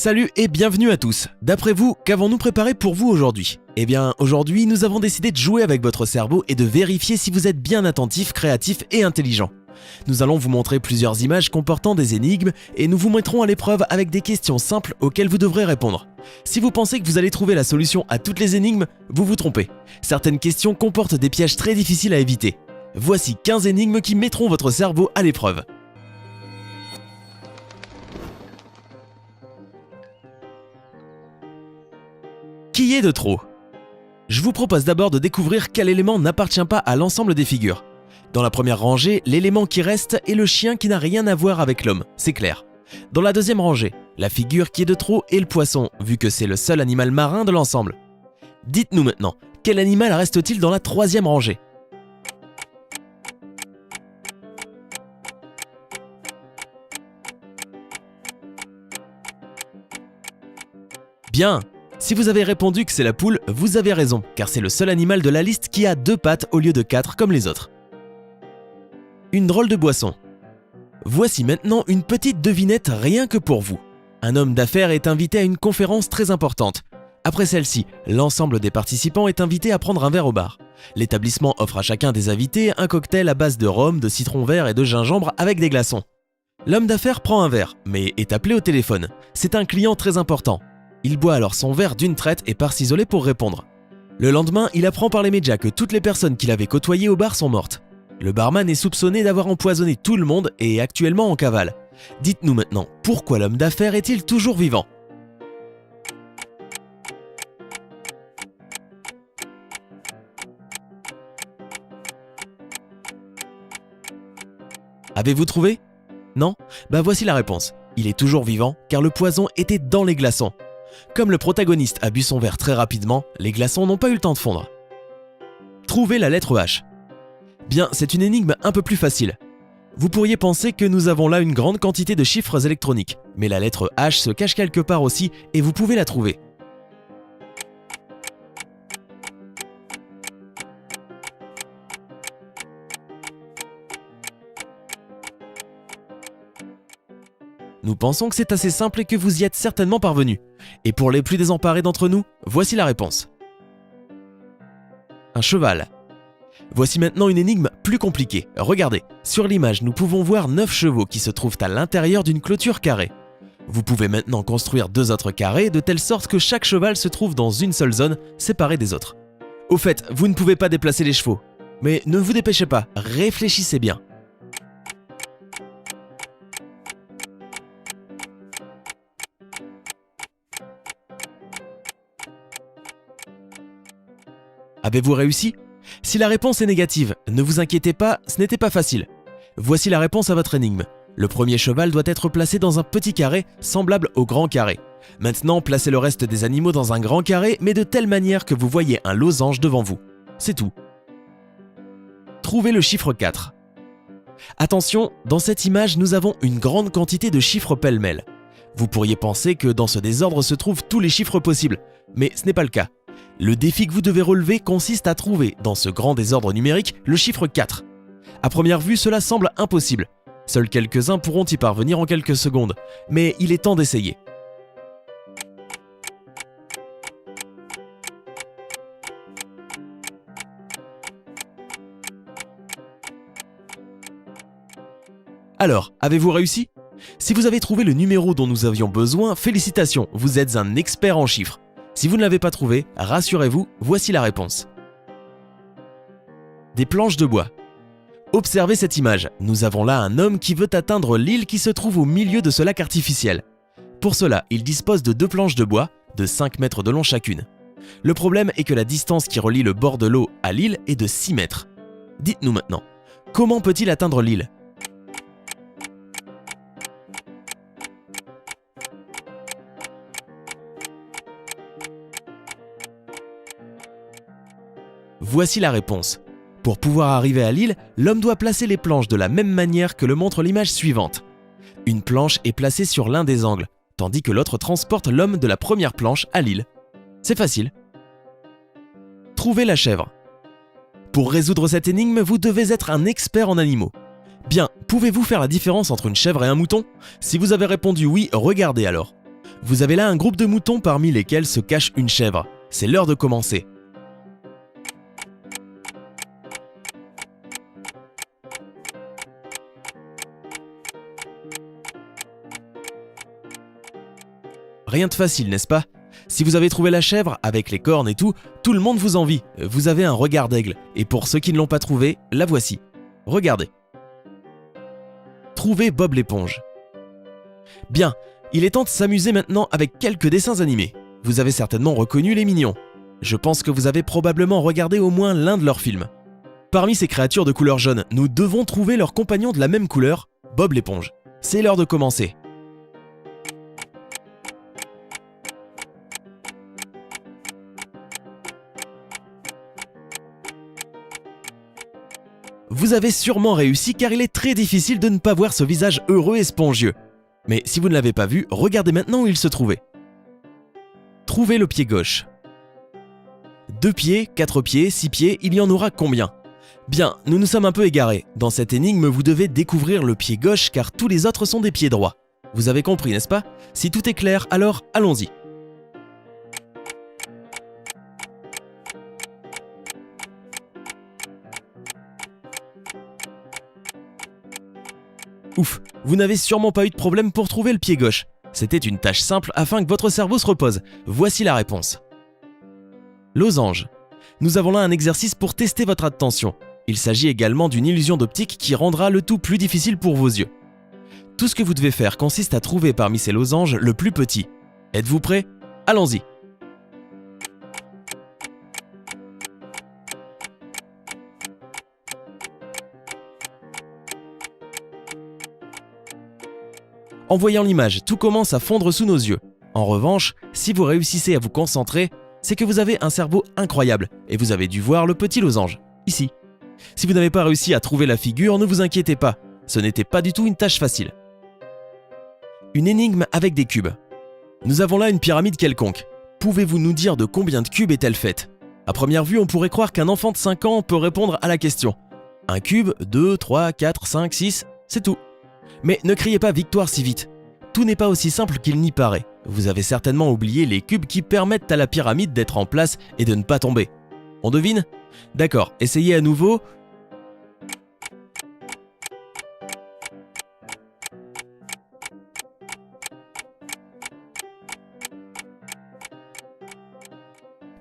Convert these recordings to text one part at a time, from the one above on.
Salut et bienvenue à tous. D'après vous, qu'avons-nous préparé pour vous aujourd'hui? Eh bien, aujourd'hui, nous avons décidé de jouer avec votre cerveau et de vérifier si vous êtes bien attentif, créatif et intelligent. Nous allons vous montrer plusieurs images comportant des énigmes et nous vous mettrons à l'épreuve avec des questions simples auxquelles vous devrez répondre. Si vous pensez que vous allez trouver la solution à toutes les énigmes, vous vous trompez. Certaines questions comportent des pièges très difficiles à éviter. Voici 15 énigmes qui mettront votre cerveau à l'épreuve. Qui est de trop? Je vous propose d'abord de découvrir quel élément n'appartient pas à l'ensemble des figures. Dans la première rangée, l'élément qui reste est le chien qui n'a rien à voir avec l'homme, c'est clair. Dans la deuxième rangée, la figure qui est de trop est le poisson, vu que c'est le seul animal marin de l'ensemble. Dites-nous maintenant, quel animal reste-t-il dans la troisième rangée? Bien! Si vous avez répondu que c'est la poule, vous avez raison, car c'est le seul animal de la liste qui a 2 pattes au lieu de 4 comme les autres. Une drôle de boisson. Voici maintenant une petite devinette rien que pour vous. Un homme d'affaires est invité à une conférence très importante. Après celle-ci, l'ensemble des participants est invité à prendre un verre au bar. L'établissement offre à chacun des invités un cocktail à base de rhum, de citron vert et de gingembre avec des glaçons. L'homme d'affaires prend un verre, mais est appelé au téléphone. C'est un client très important. Il boit alors son verre d'une traite et part s'isoler pour répondre. Le lendemain, il apprend par les médias que toutes les personnes qu'il avait côtoyées au bar sont mortes. Le barman est soupçonné d'avoir empoisonné tout le monde et est actuellement en cavale. Dites-nous maintenant, pourquoi l'homme d'affaires est-il toujours vivant? Avez-vous trouvé? Non? Bah voici la réponse. Il est toujours vivant car le poison était dans les glaçons. Comme le protagoniste a bu son verre très rapidement, les glaçons n'ont pas eu le temps de fondre. Trouvez la lettre H. Bien, c'est une énigme un peu plus facile. Vous pourriez penser que nous avons là une grande quantité de chiffres électroniques, mais la lettre H se cache quelque part aussi et vous pouvez la trouver. Nous pensons que c'est assez simple et que vous y êtes certainement parvenu. Et pour les plus désemparés d'entre nous, voici la réponse. Un cheval. Voici maintenant une énigme plus compliquée. Regardez, sur l'image, nous pouvons voir 9 chevaux qui se trouvent à l'intérieur d'une clôture carrée. Vous pouvez maintenant construire 2 autres carrés de telle sorte que chaque cheval se trouve dans une seule zone, séparée des autres. Au fait, vous ne pouvez pas déplacer les chevaux. Mais ne vous dépêchez pas, réfléchissez bien. Avez-vous réussi? Si la réponse est négative, ne vous inquiétez pas, ce n'était pas facile. Voici la réponse à votre énigme. Le premier cheval doit être placé dans un petit carré semblable au grand carré. Maintenant, placez le reste des animaux dans un grand carré, mais de telle manière que vous voyez un losange devant vous. C'est tout. Trouvez le chiffre 4. Attention, dans cette image, nous avons une grande quantité de chiffres pêle-mêle. Vous pourriez penser que dans ce désordre se trouvent tous les chiffres possibles, mais ce n'est pas le cas. Le défi que vous devez relever consiste à trouver, dans ce grand désordre numérique, le chiffre 4. À première vue, cela semble impossible. Seuls quelques-uns pourront y parvenir en quelques secondes, mais il est temps d'essayer. Alors, avez-vous réussi? Si vous avez trouvé le numéro dont nous avions besoin, félicitations, vous êtes un expert en chiffres. Si vous ne l'avez pas trouvé, rassurez-vous, voici la réponse. Des planches de bois. Observez cette image, nous avons là un homme qui veut atteindre l'île qui se trouve au milieu de ce lac artificiel. Pour cela, il dispose de 2 planches de bois, de 5 mètres de long chacune. Le problème est que la distance qui relie le bord de l'eau à l'île est de 6 mètres. Dites-nous maintenant, comment peut-il atteindre l'île? Voici la réponse. Pour pouvoir arriver à l'île, l'homme doit placer les planches de la même manière que le montre l'image suivante. Une planche est placée sur l'un des angles, tandis que l'autre transporte l'homme de la première planche à l'île. C'est facile. Trouvez la chèvre. Pour résoudre cette énigme, vous devez être un expert en animaux. Bien, pouvez-vous faire la différence entre une chèvre et un mouton? Si vous avez répondu oui, regardez alors. Vous avez là un groupe de moutons parmi lesquels se cache une chèvre. C'est l'heure de commencer. Rien de facile, n'est-ce pas? Si vous avez trouvé la chèvre, avec les cornes et tout le monde vous envie. Vous avez un regard d'aigle. Et pour ceux qui ne l'ont pas trouvé, la voici. Regardez. Trouvez Bob l'éponge. Bien, il est temps de s'amuser maintenant avec quelques dessins animés. Vous avez certainement reconnu les mignons. Je pense que vous avez probablement regardé au moins l'un de leurs films. Parmi ces créatures de couleur jaune, nous devons trouver leur compagnon de la même couleur, Bob l'éponge. C'est l'heure de commencer. Vous avez sûrement réussi car il est très difficile de ne pas voir ce visage heureux et spongieux. Mais si vous ne l'avez pas vu, regardez maintenant où il se trouvait. Trouvez le pied gauche. 2 pieds, 4 pieds, 6 pieds, il y en aura combien? Bien, nous nous sommes un peu égarés. Dans cette énigme, vous devez découvrir le pied gauche car tous les autres sont des pieds droits. Vous avez compris, n'est-ce pas? Si tout est clair, alors allons-y. Ouf, vous n'avez sûrement pas eu de problème pour trouver le pied gauche. C'était une tâche simple afin que votre cerveau se repose. Voici la réponse. Losange. Nous avons là un exercice pour tester votre attention. Il s'agit également d'une illusion d'optique qui rendra le tout plus difficile pour vos yeux. Tout ce que vous devez faire consiste à trouver parmi ces losanges le plus petit. Êtes-vous prêts? Allons-y. En voyant l'image, tout commence à fondre sous nos yeux. En revanche, si vous réussissez à vous concentrer, c'est que vous avez un cerveau incroyable et vous avez dû voir le petit losange, ici. Si vous n'avez pas réussi à trouver la figure, ne vous inquiétez pas, ce n'était pas du tout une tâche facile. Une énigme avec des cubes. Nous avons là une pyramide quelconque. Pouvez-vous nous dire de combien de cubes est-elle faite? À première vue, on pourrait croire qu'un enfant de 5 ans peut répondre à la question. Un cube, 2, 3, 4, 5, 6, c'est tout. Mais ne criez pas victoire si vite. Tout n'est pas aussi simple qu'il n'y paraît. Vous avez certainement oublié les cubes qui permettent à la pyramide d'être en place et de ne pas tomber. On devine? D'accord, essayez à nouveau.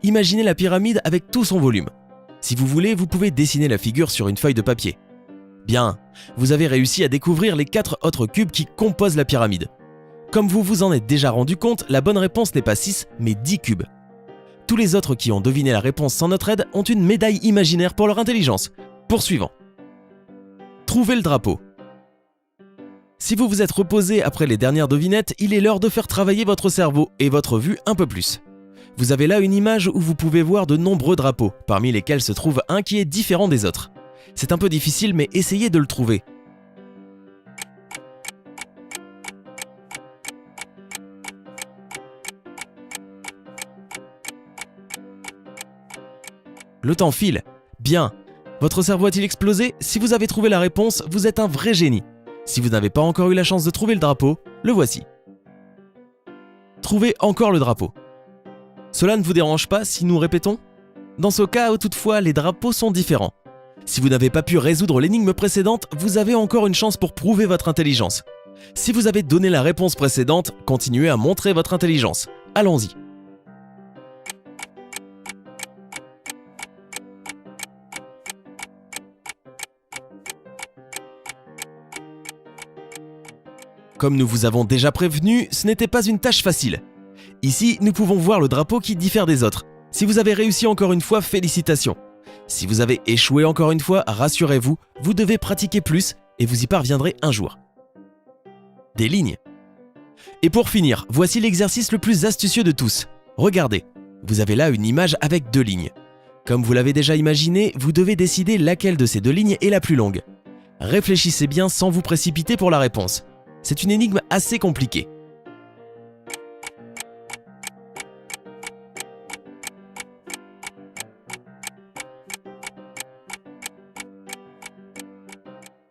Imaginez la pyramide avec tout son volume. Si vous voulez, vous pouvez dessiner la figure sur une feuille de papier. Bien, vous avez réussi à découvrir les 4 autres cubes qui composent la pyramide. Comme vous vous en êtes déjà rendu compte, la bonne réponse n'est pas 6, mais 10 cubes. Tous les autres qui ont deviné la réponse sans notre aide ont une médaille imaginaire pour leur intelligence. Poursuivant. Trouvez le drapeau. Si vous vous êtes reposé après les dernières devinettes, il est l'heure de faire travailler votre cerveau et votre vue un peu plus. Vous avez là une image où vous pouvez voir de nombreux drapeaux, parmi lesquels se trouve un qui est différent des autres. C'est un peu difficile, mais essayez de le trouver. Le temps file. Bien. Votre cerveau a-t-il explosé? Si vous avez trouvé la réponse, vous êtes un vrai génie. Si vous n'avez pas encore eu la chance de trouver le drapeau, le voici. Trouvez encore le drapeau. Cela ne vous dérange pas si nous répétons? Dans ce cas, toutefois, les drapeaux sont différents. Si vous n'avez pas pu résoudre l'énigme précédente, vous avez encore une chance pour prouver votre intelligence. Si vous avez donné la réponse précédente, continuez à montrer votre intelligence. Allons-y. Comme nous vous avons déjà prévenu, ce n'était pas une tâche facile. Ici, nous pouvons voir le drapeau qui diffère des autres. Si vous avez réussi encore une fois, félicitations. Si vous avez échoué encore une fois, rassurez-vous, vous devez pratiquer plus et vous y parviendrez un jour. Des lignes. Et pour finir, voici l'exercice le plus astucieux de tous. Regardez, vous avez là une image avec 2 lignes. Comme vous l'avez déjà imaginé, vous devez décider laquelle de ces 2 lignes est la plus longue. Réfléchissez bien sans vous précipiter pour la réponse. C'est une énigme assez compliquée.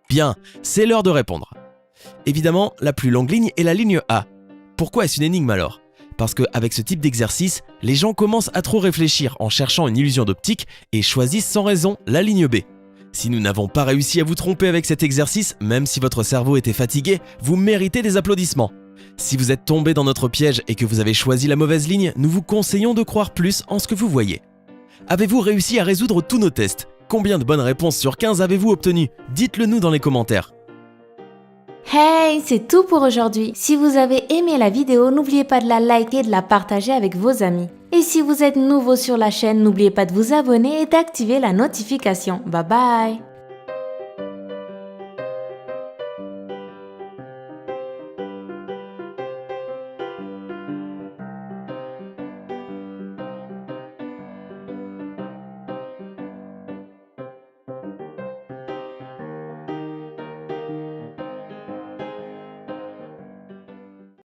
Bien, c'est l'heure de répondre. Évidemment, la plus longue ligne est la ligne A. Pourquoi est-ce une énigme alors ? Parce qu'avec ce type d'exercice, les gens commencent à trop réfléchir en cherchant une illusion d'optique et choisissent sans raison la ligne B. Si nous n'avons pas réussi à vous tromper avec cet exercice, même si votre cerveau était fatigué, vous méritez des applaudissements. Si vous êtes tombé dans notre piège et que vous avez choisi la mauvaise ligne, nous vous conseillons de croire plus en ce que vous voyez. Avez-vous réussi à résoudre tous nos tests ? Combien de bonnes réponses sur 15 avez-vous obtenues ? Dites-le nous dans les commentaires. Hey, c'est tout pour aujourd'hui. Si vous avez aimé la vidéo, n'oubliez pas de la liker et de la partager avec vos amis. Et si vous êtes nouveau sur la chaîne, n'oubliez pas de vous abonner et d'activer la notification. Bye bye!